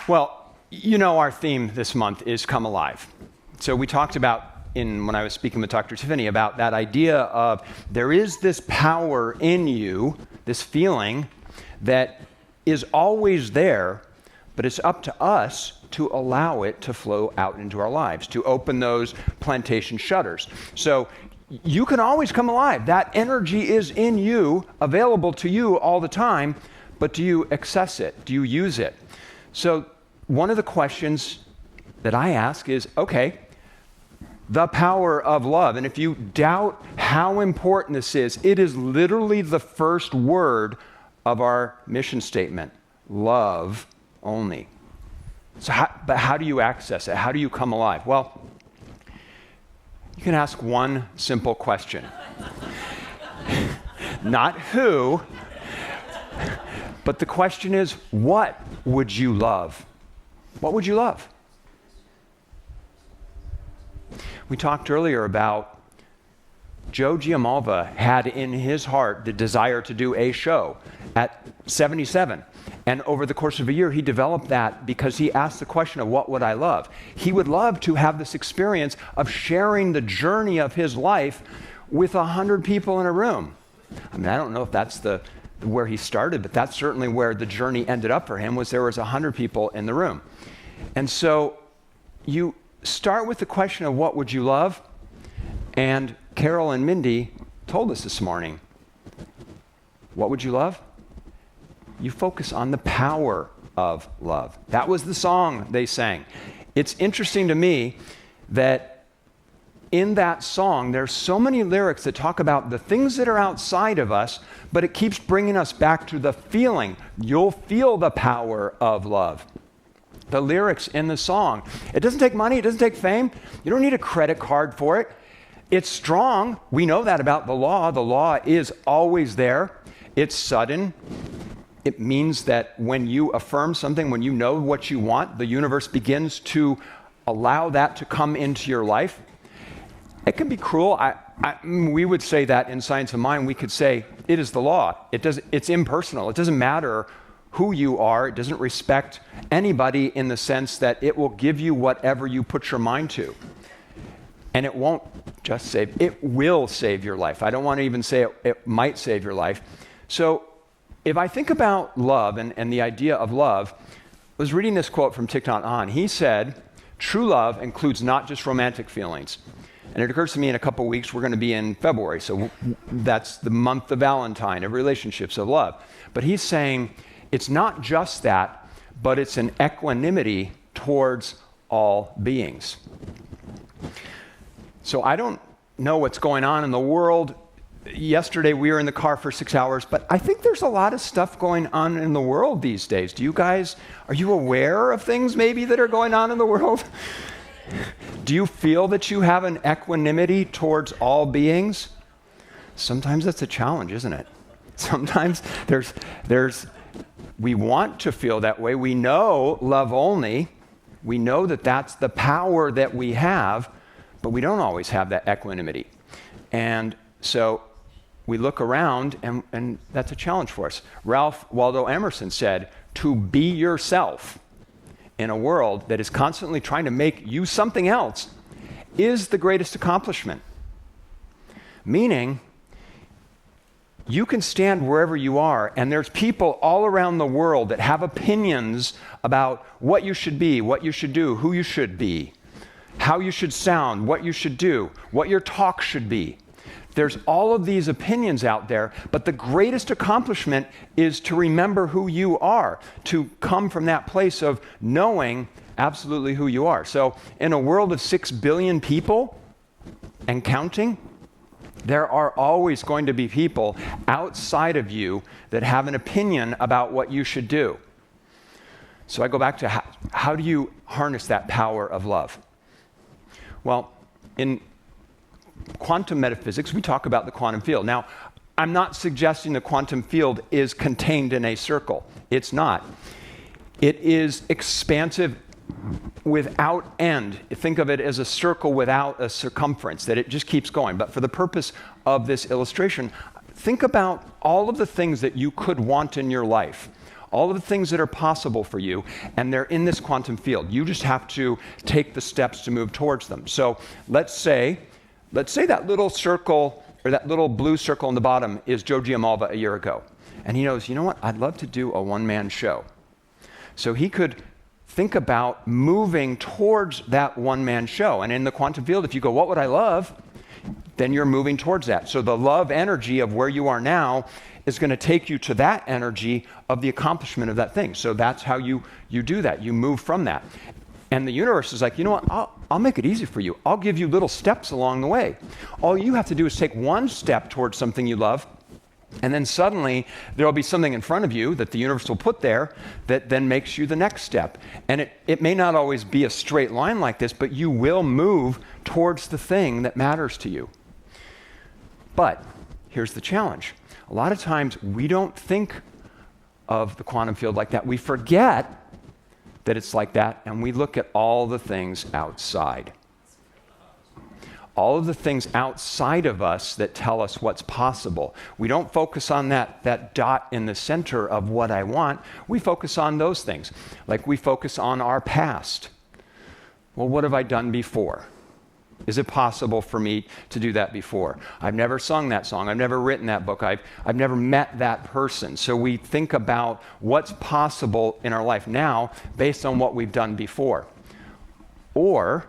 Well, you know our theme this month is Come Alive. So we talked about, when I was speaking with Dr. Tiffany, about that idea of there is this power in you, this feeling that is always there, but it's up to us to allow it to flow out into our lives, to open those plantation shutters. So you can always come alive. That energy is in you, available to you all the time, but do you access it? Do you use it? So one of the questions that I ask is, okay, the power of love. And if you doubt how important this is, it is literally the first word of our mission statement, love only. So how do you access it? How do you come alive? Well, you can ask one simple question. Not who, but the question is, what would you love? What would you love? We talked earlier about Joe Giammalva had in his heart the desire to do a show at 77. And over the course of a year, he developed that because he asked the question of what would I love? He would love to have this experience of sharing the journey of his life with 100 people in a room. I mean, I don't know if that's where he started, but that's certainly where the journey ended up for him, was there was 100 people in the room. And so you start with the question of what would you love? And Carol and Mindy told us this morning, what would you love? You focus on the power of love. That was the song they sang. It's interesting to me that in that song, there's so many lyrics that talk about the things that are outside of us, but it keeps bringing us back to the feeling. You'll feel the power of love. The lyrics in the song. It doesn't take money. It doesn't take fame. You don't need a credit card for it. It's strong. We know that about the law. The law is always there. It's sudden. It means that when you affirm something, when you know what you want, the universe begins to allow that to come into your life. It can be cruel. We would say that in Science of Mind. We could say it is the law. It's impersonal. It doesn't matter who you are. It doesn't respect anybody in the sense that it will give you whatever you put your mind to. And it won't just it will save your life. I don't want to even say it might save your life. So if I think about love and the idea of love, I was reading this quote from Thich Nhat Hanh. He said, true love includes not just romantic feelings. And it occurs to me in a couple of weeks, we're going to be in February. So that's the month of Valentine, of relationships, of love. But he's saying it's not just that, but it's an equanimity towards all beings. So I don't know what's going on in the world. Yesterday we were in the car for 6 hours, but I think there's a lot of stuff going on in the world these days. Are you aware of things maybe that are going on in the world? Do you feel that you have an equanimity towards all beings? Sometimes that's a challenge, isn't it? Sometimes we want to feel that way. We know love only. We know that that's the power that we have, but we don't always have that equanimity. And so we look around, and that's a challenge for us. Ralph Waldo Emerson said, to be yourself in a world that is constantly trying to make you something else is the greatest accomplishment. Meaning, you can stand wherever you are, and there's people all around the world that have opinions about what you should be, what you should do, who you should be, how you should sound, what you should do, what your talk should be. There's all of these opinions out there, but the greatest accomplishment is to remember who you are, to come from that place of knowing absolutely who you are. So in a world of 6 billion people and counting, there are always going to be people outside of you that have an opinion about what you should do. So I go back to how do you harness that power of love? Well, in quantum metaphysics, we talk about the quantum field. Now, I'm not suggesting the quantum field is contained in a circle. It's not. It is expansive without end. Think of it as a circle without a circumference, that it just keeps going. But for the purpose of this illustration, think about all of the things that you could want in your life, all of the things that are possible for you, and they're in this quantum field. You just have to take the steps to move towards them. So let's say that little circle, or that little blue circle on the bottom is Joe Giammalva a year ago. And he knows, you know what, I'd love to do a one-man show. So he could think about moving towards that one-man show. And in the quantum field, if you go, what would I love? Then you're moving towards that. So the love energy of where you are now is going to take you to that energy of the accomplishment of that thing. So that's how you do that. You move from that. And the universe is like, you know what, I'll make it easy for you. I'll give you little steps along the way. All you have to do is take one step towards something you love, and then suddenly there'll be something in front of you that the universe will put there that then makes you the next step. And it may not always be a straight line like this, but you will move towards the thing that matters to you. But here's the challenge. A lot of times we don't think of the quantum field like that. We forget that it's like that, and we look at all the things outside. All of the things outside of us that tell us what's possible. We don't focus on that dot in the center of what I want. We focus on those things. Like we focus on our past. Well, what have I done before? Is it possible for me to do that before? I've never sung that song. I've never written that book. I've never met that person. So we think about what's possible in our life now based on what we've done before. Or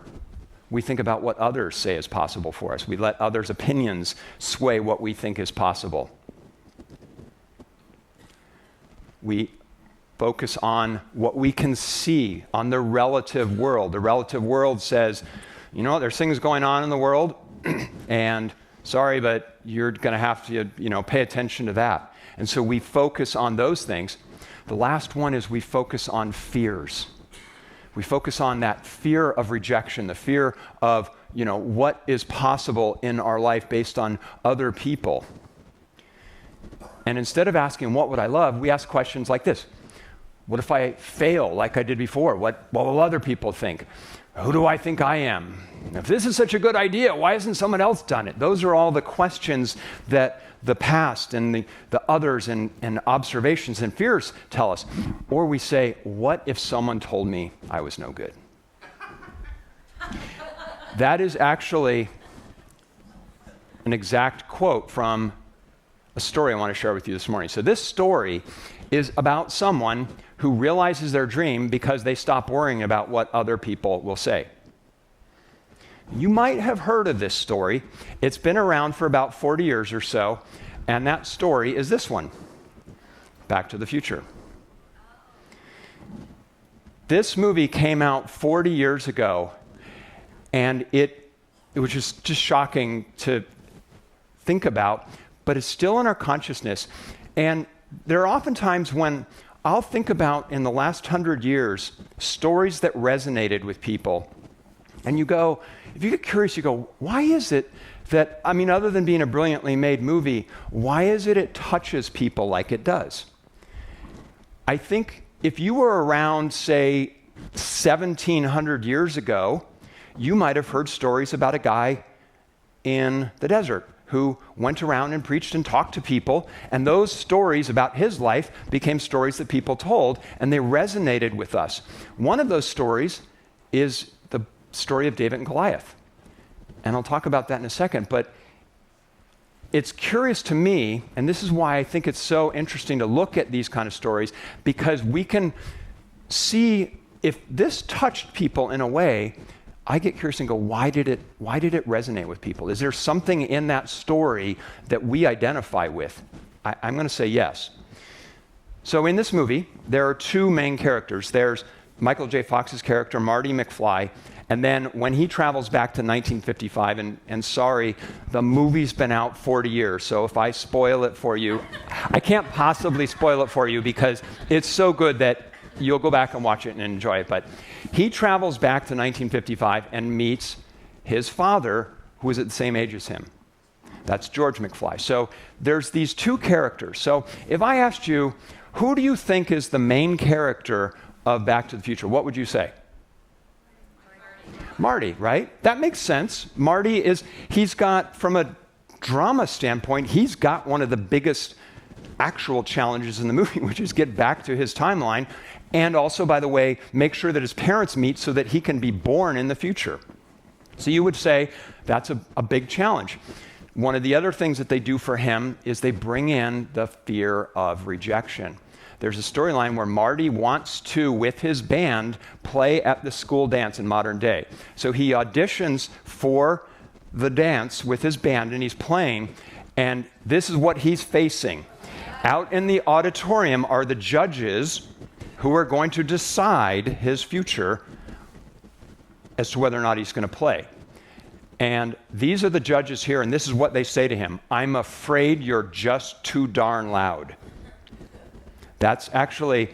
we think about what others say is possible for us. We let others' opinions sway what we think is possible. We focus on what we can see, on the relative world. The relative world says, you know, there's things going on in the world, and sorry, but you're going to have to, pay attention to that. And so we focus on those things. The last one is we focus on fears. We focus on that fear of rejection, the fear of, what is possible in our life based on other people. And instead of asking, what would I love, we ask questions like this. What if I fail like I did before? What will other people think? Who do I think I am? If this is such a good idea, why hasn't someone else done it? Those are all the questions that the past and the others and observations and fears tell us. Or we say, what if someone told me I was no good? That is actually an exact quote from a story I want to share with you this morning. So this story is about someone who realizes their dream because they stop worrying about what other people will say. You might have heard of this story. It's been around for about 40 years or so, and that story is this one, Back to the Future. This movie came out 40 years ago, and it was just shocking to think about, but it's still in our consciousness. And there are often times when I'll think about, in the last 100 years, stories that resonated with people. And you go, if you get curious, you go, why is it that, other than being a brilliantly made movie, why is it touches people like it does? I think if you were around, say, 1,700 years ago, you might have heard stories about a guy in the desert who went around and preached and talked to people, and those stories about his life became stories that people told, and they resonated with us. One of those stories is the story of David and Goliath. And I'll talk about that in a second, but it's curious to me, and this is why I think it's so interesting to look at these kind of stories, because we can see if this touched people in a way. I get curious and go, why did it resonate with people? Is there something in that story that we identify with? I'm going to say yes. So in this movie, there are two main characters. There's Michael J. Fox's character, Marty McFly, and then when he travels back to 1955, and sorry, the movie's been out 40 years, so if I spoil it for you, I can't possibly spoil it for you because it's so good that you'll go back and watch it and enjoy it. But he travels back to 1955 and meets his father, who is at the same age as him. That's George McFly. So there's these two characters. So if I asked you, who do you think is the main character of Back to the Future, what would you say? Marty, right? That makes sense. Marty he's got, from a drama standpoint, he's got one of the biggest actual challenges in the movie, which is get back to his timeline, and also, by the way, make sure that his parents meet so that he can be born in the future. So you would say that's a big challenge. One of the other things that they do for him is they bring in the fear of rejection. There's a storyline where Marty wants to, with his band, play at the school dance in modern day. So he auditions for the dance with his band, and he's playing, and this is what he's facing. Out in the auditorium are the judges who are going to decide his future as to whether or not he's going to play. And these are the judges here, and this is what they say to him: "I'm afraid you're just too darn loud." That's actually,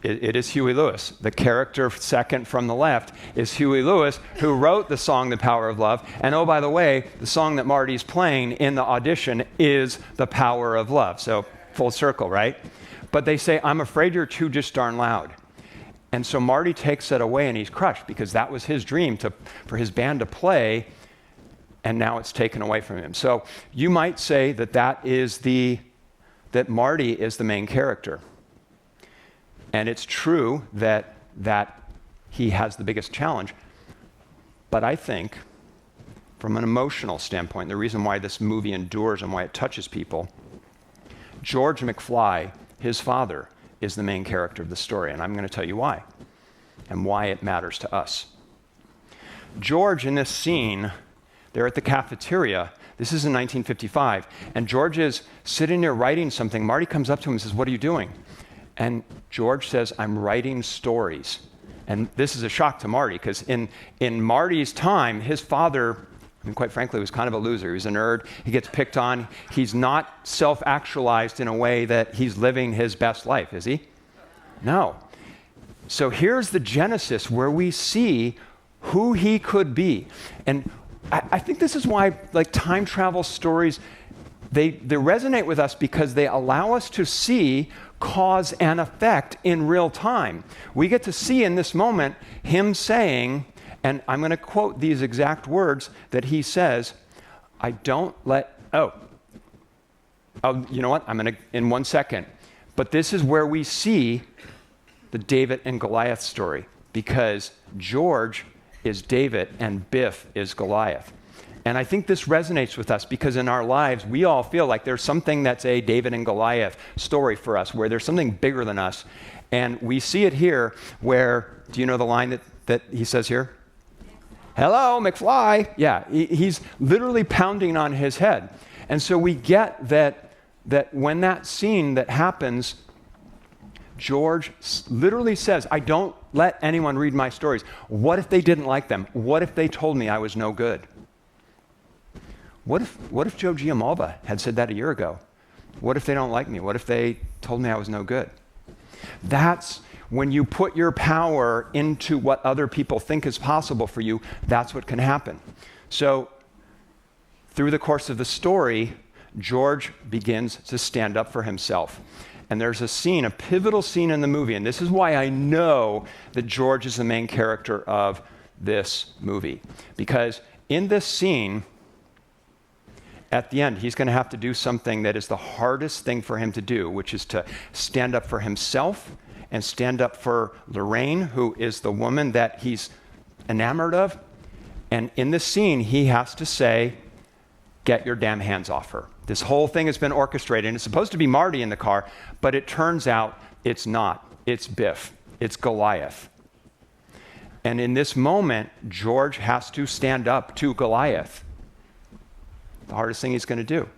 it is Huey Lewis. The character second from the left is Huey Lewis, who wrote the song The Power of Love. And oh, by the way, the song that Marty's playing in the audition is The Power of Love. So full circle, right? But they say, "I'm afraid you're too just darn loud." And so Marty takes it away and he's crushed, because that was his dream for his band to play, and now it's taken away from him. So you might say that Marty is the main character. And it's true that he has the biggest challenge. But I think, from an emotional standpoint, the reason why this movie endures and why it touches people, George McFly, his father, is the main character of the story, and I'm going to tell you why, and why it matters to us. George, in this scene, they're at the cafeteria. This is in 1955, and George is sitting there writing something. Marty comes up to him and says, "What are you doing?" And George says, "I'm writing stories." And this is a shock to Marty, because in Marty's time, his father, I mean, quite frankly, was kind of a loser. He was a nerd. He gets picked on. He's not self-actualized in a way that he's living his best life, is he? No. So here's the genesis where we see who he could be. And I think this is why, like, time travel stories, they resonate with us, because they allow us to see cause and effect in real time. We get to see in this moment him saying, and I'm going to quote these exact words that he says, "I don't let," oh, you know what? I'm going to, in 1 second. But this is where we see the David and Goliath story, because George is David and Biff is Goliath. And I think this resonates with us, because in our lives, we all feel like there's something that's a David and Goliath story for us, where there's something bigger than us. And we see it here where, do you know the line that he says here? "Hello, McFly." Yeah, he's literally pounding on his head. And so we get that when that scene that happens, George literally says, "I don't let anyone read my stories. What if they didn't like them? What if they told me I was no good?" What if Joe Giammalva had said that a year ago? What if they don't like me? What if they told me I was no good? That's when you put your power into what other people think is possible for you, that's what can happen. So through the course of the story, George begins to stand up for himself. And there's a scene, a pivotal scene in the movie, and this is why I know that George is the main character of this movie. Because in this scene, at the end, he's going to have to do something that is the hardest thing for him to do, which is to stand up for himself and stand up for Lorraine, who is the woman that he's enamored of. And in this scene, he has to say, "Get your damn hands off her." This whole thing has been orchestrated, and it's supposed to be Marty in the car, but it turns out it's not. It's Biff. It's Goliath. And in this moment, George has to stand up to Goliath. The hardest thing he's going to do.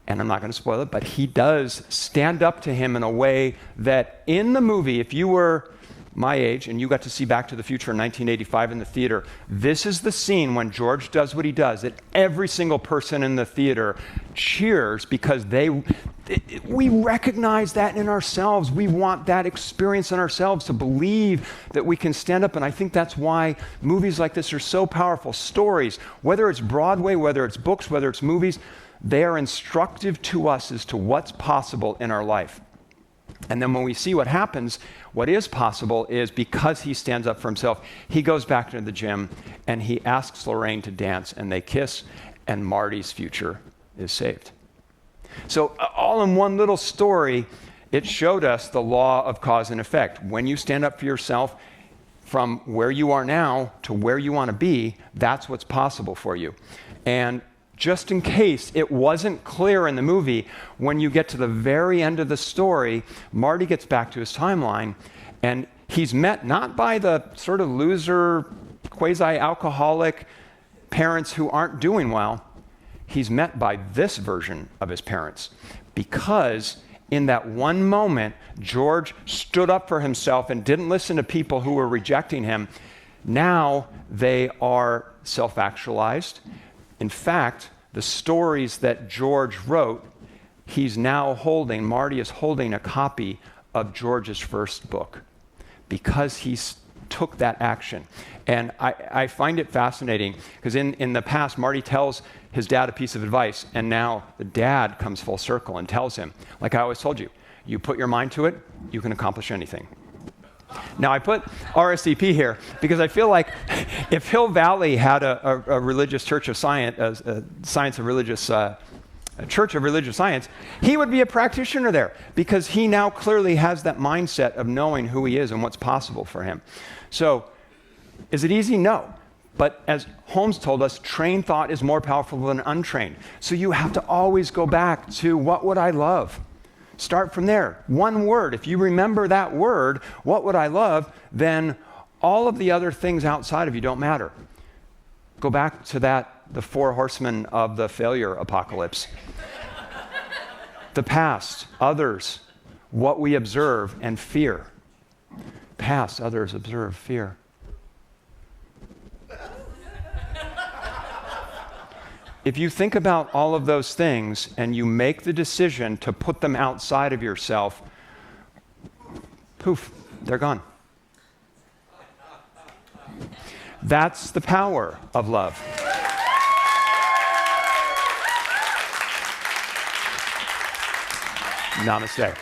And I'm not going to spoil it, but he does stand up to him in a way that in the movie, if you were my age and you got to see Back to the Future in 1985 in the theater, this is the scene when George does what he does, that every single person in the theater cheers, because we recognize that in ourselves. We want that experience in ourselves to believe that we can stand up. And I think that's why movies like this are so powerful. Stories, whether it's Broadway, whether it's books, whether it's movies, they are instructive to us as to what's possible in our life. And then when we see what happens, what is possible is, because he stands up for himself, he goes back to the gym and he asks Lorraine to dance, and they kiss, and Marty's future is saved. So all in one little story, it showed us the law of cause and effect. When you stand up for yourself, from where you are now to where you want to be, that's what's possible for you. And just in case it wasn't clear in the movie, when you get to the very end of the story, Marty gets back to his timeline, and he's met not by the sort of loser, quasi-alcoholic parents who aren't doing well. He's met by this version of his parents, because in that one moment, George stood up for himself and didn't listen to people who were rejecting him. Now they are self-actualized. In fact, the stories that George wrote, Marty is holding a copy of George's first book because he took that action. And I find it fascinating because in the past, Marty tells his dad a piece of advice, and now the dad comes full circle and tells him, like I always told you, you put your mind to it, you can accomplish anything. Now, I put RSCP here because I feel like if Hill Valley had a religious church of science, a church of religious science, he would be a practitioner there because he now clearly has that mindset of knowing who he is and what's possible for him. So, is it easy? No. But as Holmes told us, trained thought is more powerful than untrained. So you have to always go back to what would I love? Start from there. One word. If you remember that word, what would I love? Then all of the other things outside of you don't matter. Go back to the 4 horsemen of the failure apocalypse. The past, others, what we observe, and fear. Past, others, observe, fear. If you think about all of those things and you make the decision to put them outside of yourself, poof, they're gone. That's the power of love. Namaste.